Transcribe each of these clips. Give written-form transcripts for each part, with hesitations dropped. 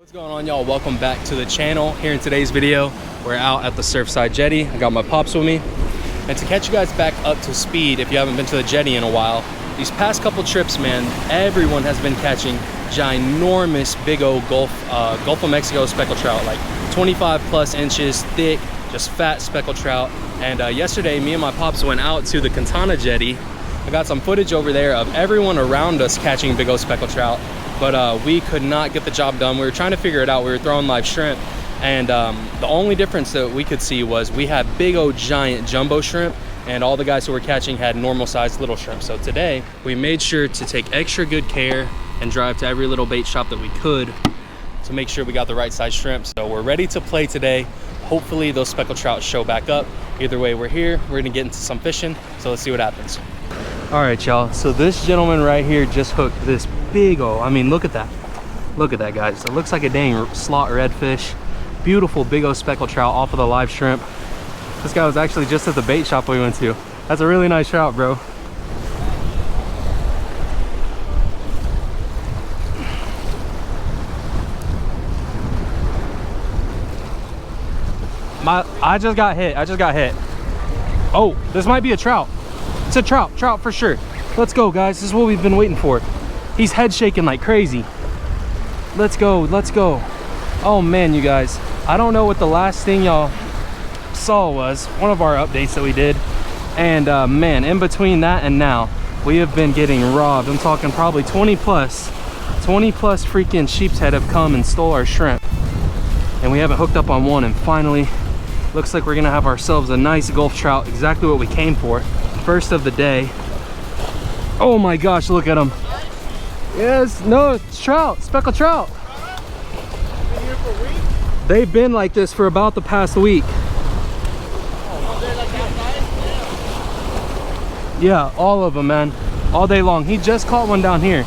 What's going on, y'all? Welcome back to the channel. Here in today's video, we're out at the Surfside Jetty. I got my pops with me. And to catch you guys back up to speed, if you haven't been to the Jetty in a while, these past couple trips, man, everyone has been catching ginormous big old Gulf of Mexico speckled trout, like 25 plus inches thick, just fat speckled trout. And yesterday, me and my pops went out to the Cantana Jetty. I got some footage over there of everyone around us catching big old speckled trout. But we could not get the job done. We were trying to figure it out. We were throwing live shrimp, and the only difference that we could see was we had big old giant jumbo shrimp, and all the guys who were catching had normal sized little shrimp. So today we made sure to take extra good care and drive to every little bait shop that we could to make sure we got the right size shrimp. So we're ready to play today. Hopefully those speckled trout show back up. Either way, we're here. We're gonna get into some fishing, so let's see what happens. All right, y'all, so this gentleman right here just hooked this big old, I mean, look at that guys. It looks like a dang slot redfish. Beautiful big old speckled trout off of the live shrimp. This guy was actually just at the bait shop we went to. That's a really nice trout, bro. I just got hit. Oh, this might be a trout. It's a trout for sure. Let's go, guys. This is what we've been waiting for. He's head shaking like crazy. Let's go. Oh man, you guys, I don't know what the last thing y'all saw was, one of our updates that we did, and man, in between that and now, we have been getting robbed. I'm talking probably 20 plus freaking sheepshead have come and stole our shrimp, and we haven't hooked up on one. And finally, looks like we're gonna have ourselves a nice Gulf trout, exactly what we came for. First of the day. Oh my gosh, look at him. Yes, no, it's trout, speckled trout. Been here for a week? They've been like this for about the past week. Oh, they're like that size? Yeah, all of them, man, all day long. He just caught one down here.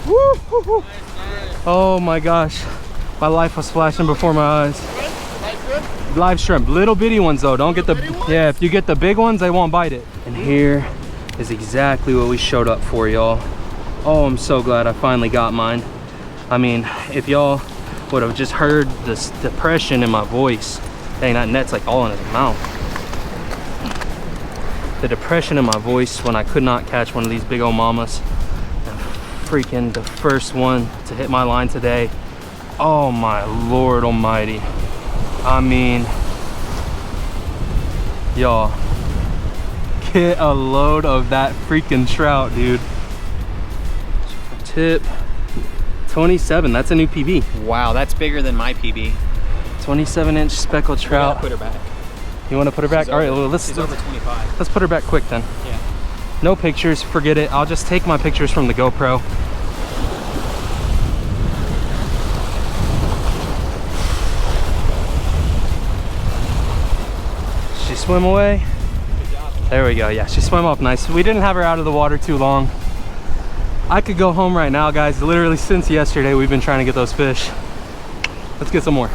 Woo, woo, woo. Nice. Oh my gosh, my life was flashing before my eyes. Live shrimp, little bitty ones though. Don't get the, yeah, if you get the big ones, they won't bite it. And here is exactly what we showed up for, y'all. Oh, I'm so glad I finally got mine. I mean, if y'all would have just heard this depression in my voice, dang, that net's like all in his mouth. The depression in my voice when I could not catch one of these big old mamas. And freaking the first one to hit my line today. Oh my Lord almighty. I mean, y'all, get a load of that freaking trout, dude. Tip 27, that's a new PB. Wow, that's bigger than my PB. 27-inch speckled trout. Put her back. You want to put her back? She's all right, over, well, she's over 25. Let's put her back quick then. Yeah. No pictures, forget it. I'll just take my pictures from the GoPro. She swim away. Good job. There we go. Yeah, she swam up nice. We didn't have her out of the water too long. I could go home right now, guys. Literally since yesterday we've been trying to get those fish. Let's get some more.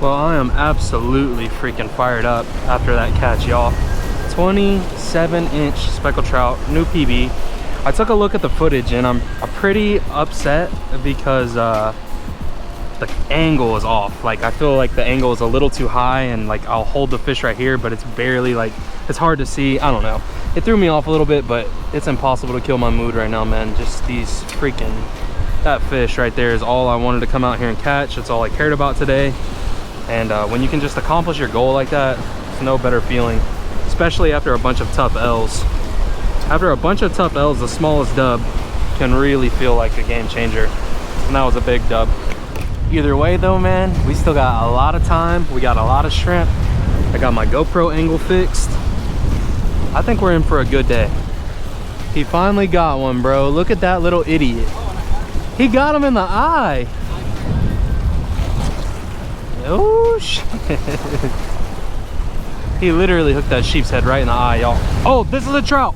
Well, I am absolutely freaking fired up after that catch, y'all. 27-inch speckled trout, new PB. I took a look at the footage and I'm pretty upset because the angle is off. Like, I feel like the angle is a little too high, and like I'll hold the fish right here, but it's barely, like, it's hard to see. I don't know, it threw me off a little bit, but it's impossible to kill my mood right now, man. Just these freaking, that fish right there is all I wanted to come out here and catch. It's all I cared about today. And when you can just accomplish your goal like that, it's no better feeling, especially after a bunch of tough L's. After a bunch of tough L's, the smallest dub can really feel like a game changer, and that was a big dub. Either way though, man, we still got a lot of time. We got a lot of shrimp. I got my GoPro angle fixed. I think we're in for a good day. He finally got one, bro. Look at that little idiot. He got him in the eye. Oh shit. He literally hooked that sheep's head right in the eye, y'all. Oh, this is a trout.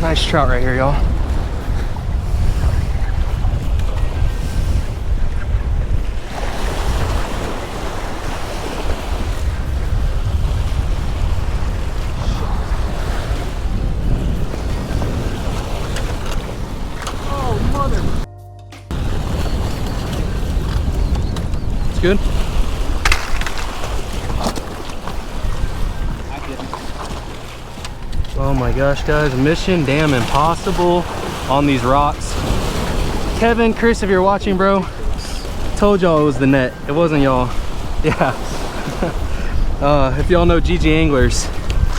Nice trout right here, y'all. good. Oh my gosh, guys, mission damn impossible on these rocks. Kevin, Chris, if you're watching, bro, told y'all it was the net. It wasn't y'all. Yeah. If y'all know GG Anglers,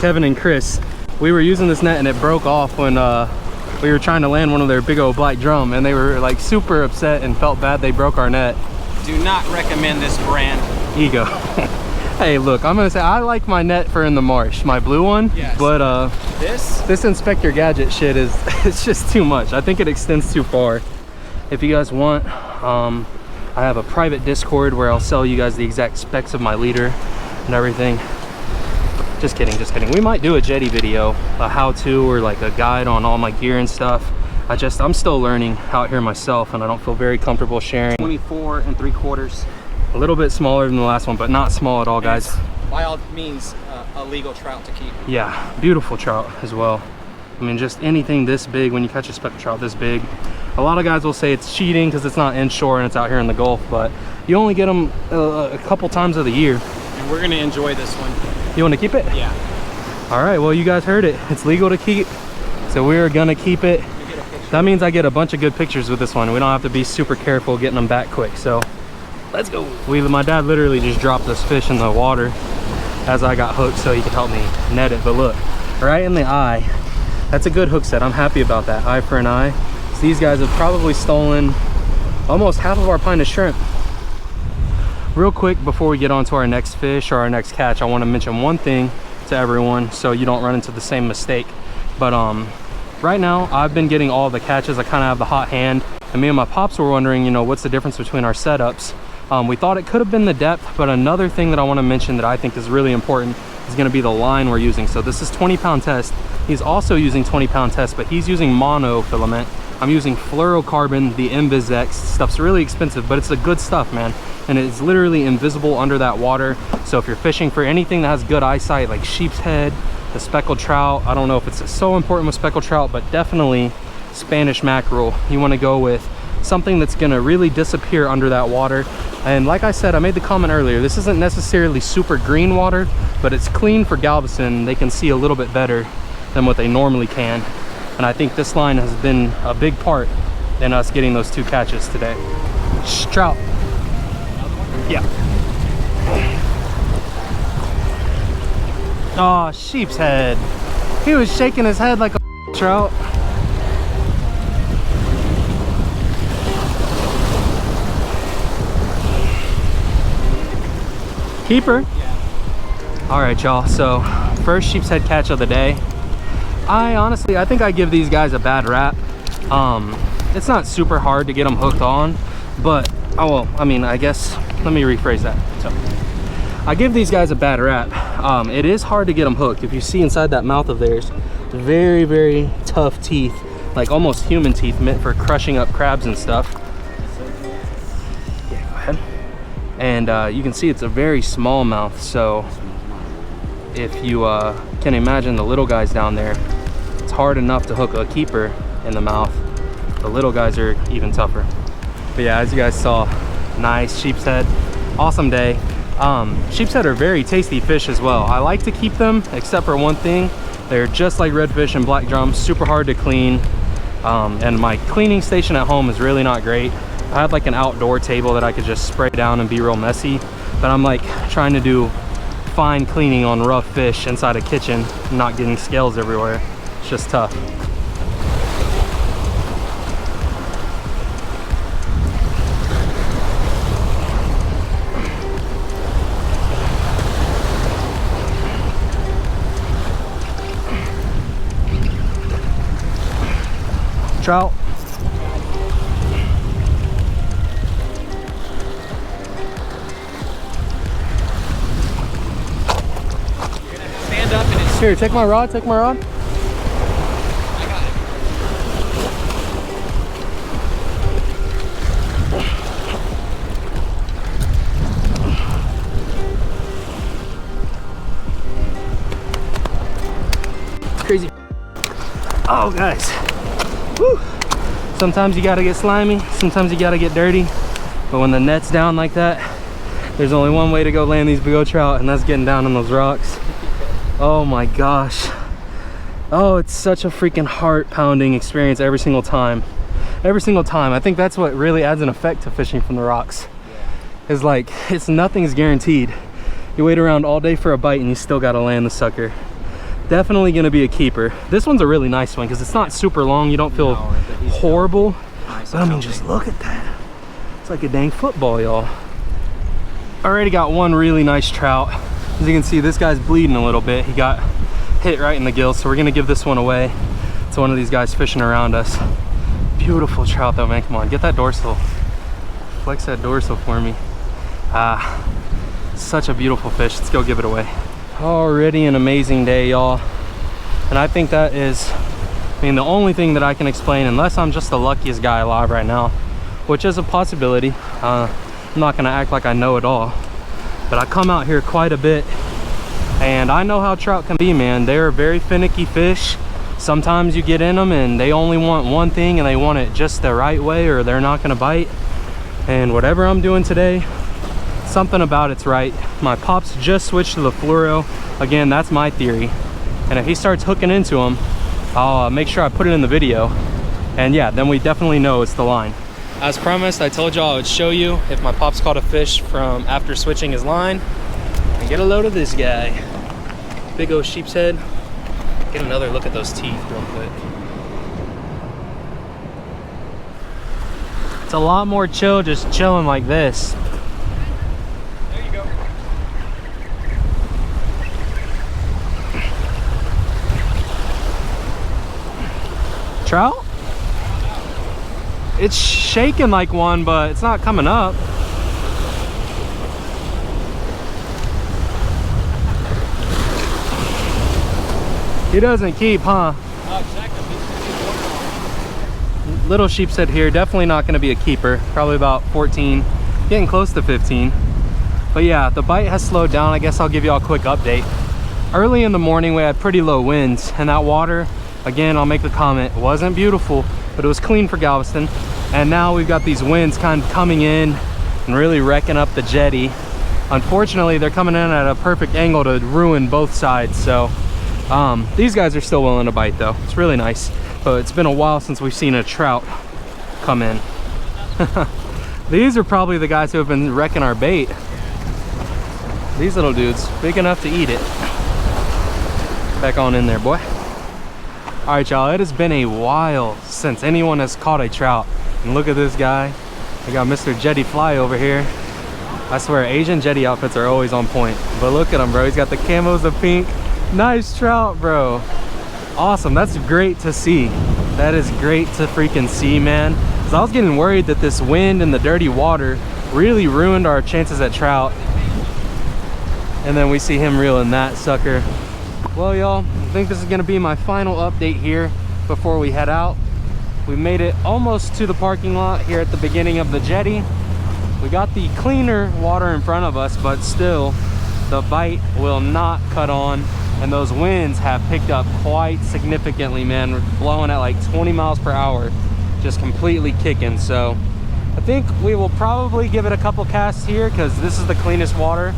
Kevin and Chris, we were using this net and it broke off when we were trying to land one of their big old black drum, and they were like super upset and felt bad they broke our net. Do not recommend this brand. Ego. Hey, look, I'm gonna say I like my net for in the marsh, my blue one. Yes. But This Inspector Gadget shit is it's just too much. I think it extends too far. If you guys want, I have a private Discord where I'll sell you guys the exact specs of my leader and everything. Just kidding, just kidding. We might do a Jetty video, a how-to or like a guide on all my gear and stuff. I'm still learning out here myself, and I don't feel very comfortable sharing. 24 3/4. A little bit smaller than the last one, but not small at all, guys. It's, by all means, a legal trout to keep. Yeah, beautiful trout as well. I mean, just anything this big, when you catch a speckled trout this big, a lot of guys will say it's cheating because it's not inshore and it's out here in the Gulf, but you only get them a couple times of the year. And we're gonna enjoy this one. You want to keep it? Yeah. All right, well, you guys heard it. It's legal to keep, so we're gonna keep it. That means I get a bunch of good pictures with this one. We don't have to be super careful getting them back quick, so let's go. My dad literally just dropped this fish in the water as I got hooked so he could help me net it. But look, right in the eye. That's a good hook set. I'm happy about that. Eye for an eye. So these guys have probably stolen almost half of our pint of shrimp. Real quick, before we get on to our next fish or our next catch, I want to mention one thing to everyone so you don't run into the same mistake. But right now I've been getting all the catches. I kind of have the hot hand, and me and my pops were wondering, you know, what's the difference between our setups. We thought it could have been the depth, but another thing that I want to mention that I think is really important is going to be the line we're using. So this is 20-pound test. He's also using 20-pound test, but he's using monofilament. I'm using fluorocarbon, the Invis-X. Stuff's really expensive, but it's the good stuff, man. And it's literally invisible under that water. So if you're fishing for anything that has good eyesight, like sheepshead, the speckled trout, I don't know if it's so important with speckled trout, but definitely Spanish mackerel. You want to go with something that's going to really disappear under that water. And like I said, I made the comment earlier, this isn't necessarily super green water, but it's clean for Galveston. They can see a little bit better than what they normally can. And I think this line has been a big part in us getting those 2 catches today. Trout. Yeah. Oh, sheep's head. He was shaking his head like a trout. Keeper? Yeah. All right, y'all. So first sheep's head catch of the day. I think I give these guys a bad rap. It's not super hard to get them hooked on, but I guess let me rephrase that. So I give these guys a bad rap. It is hard to get them hooked. If you see inside that mouth of theirs, very, very tough teeth, like almost human teeth, meant for crushing up crabs and stuff. Yeah, go ahead. And you can see it's a very small mouth, so if you can imagine the little guys down there, it's hard enough to hook a keeper in the mouth. The little guys are even tougher. But yeah, as you guys saw, nice sheep's head. Awesome day. Sheep's head are very tasty fish as well. I like to keep them, except for one thing. They're just like redfish and black drum, super hard to clean. And my cleaning station at home is really not great. I had like an outdoor table that I could just spray down and be real messy, but I'm like trying to do fine cleaning on rough fish inside a kitchen, not getting scales everywhere. It's just tough. Trout. Stand up and it's Here, take my rod, take my rod. I got it. Crazy. Oh, guys. Woo. Sometimes you gotta get slimy, sometimes you gotta get dirty, but when the net's down like that, There's only one way to go land these big old trout, and that's getting down on those rocks. Oh my gosh. Oh, it's such a freaking heart-pounding experience every single time. Every single time. I think that's what really adds an effect to fishing from the rocks. Is like, nothing's guaranteed. You wait around all day for a bite and you still gotta land the sucker. Definitely gonna be a keeper. This one's a really nice one because it's not super long. You don't feel horrible. Nice. But I mean, just look at that. It's like a dang football, y'all. Already got one really nice trout. As you can see, this guy's bleeding a little bit. He got hit right in the gill, so we're gonna give this one away to one of these guys fishing around us. Beautiful trout though, man. Come on, get that dorsal. Flex that dorsal for me. Such a beautiful fish. Let's go give it away. Already an amazing day, y'all. And I think that is, I mean, the only thing that I can explain, unless I'm just the luckiest guy alive right now, which is a possibility. I'm not gonna act like I know it all, but I come out here quite a bit and I know how trout can be, man. They're very finicky fish. Sometimes you get in them and they only want one thing and they want it just the right way, or they're not gonna bite. And whatever I'm doing today, something about it's right. My pops just switched to the fluoro. Again, that's my theory. And if he starts hooking into them, I'll make sure I put it in the video. And yeah, then we definitely know it's the line. As promised, I told y'all I would show you if my pops caught a fish from after switching his line. And get a load of this guy. Big old sheepshead. Get another look at those teeth real quick. It's a lot more chill just chilling like this. There you go. Trout? It's shaking like one, but it's not coming up. He doesn't keep, huh? Oh, exactly. Little sheepshead here, definitely not going to be a keeper. Probably about 14, getting close to 15. But yeah, the bite has slowed down. I guess I'll give you all a quick update. Early in the morning, we had pretty low winds, and that water, again, I'll make the comment, wasn't beautiful, but it was clean for Galveston. And now we've got these winds kind of coming in and really wrecking up the jetty. Unfortunately, they're coming in at a perfect angle to ruin both sides. So these guys are still willing to bite though. It's really nice. But it's been a while since we've seen a trout come in. These are probably the guys who have been wrecking our bait. These little dudes, big enough to eat it. Back on in there, boy. All right, y'all, it has been a while since anyone has caught a trout. And look at this guy. We got Mr. Jetty Fly over here. I swear, Asian jetty outfits are always on point. But look at him, bro. He's got the camos of pink. Nice trout, bro. Awesome. That's great to see. That is great to freaking see, man. Because I was getting worried that this wind and the dirty water really ruined our chances at trout. And then we see him reeling that sucker. Well, y'all, I think this is going to be my final update here before we head out. We made it almost to the parking lot here at the beginning of the jetty. We got the cleaner water in front of us, but still the bite will not cut on, and those winds have picked up quite significantly, man. We're blowing at like 20 miles per hour, just completely kicking. So I think we will probably give it a couple casts here because this is the cleanest water,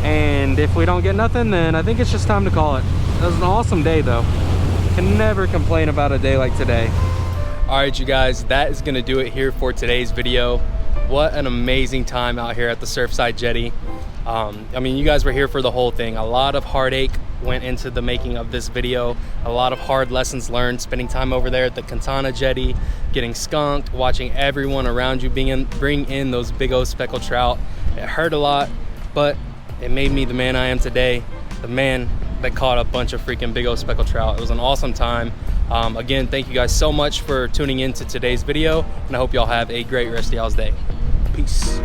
and if we don't get nothing, then I think it's just time to call it. It was an awesome day though. Can never complain about a day like today. All right, you guys, that is gonna do it here for today's video. What an amazing time out here at the Surfside Jetty. I mean, you guys were here for the whole thing. A lot of heartache went into the making of this video. A lot of hard lessons learned, spending time over there at the Katana Jetty, getting skunked, watching everyone around you bring in those big old speckled trout. It hurt a lot, but it made me the man I am today, the man that caught a bunch of freaking big old speckled trout. It was an awesome time. Again, thank you guys so much for tuning in to today's video, and I hope y'all have a great rest of y'all's day. Peace.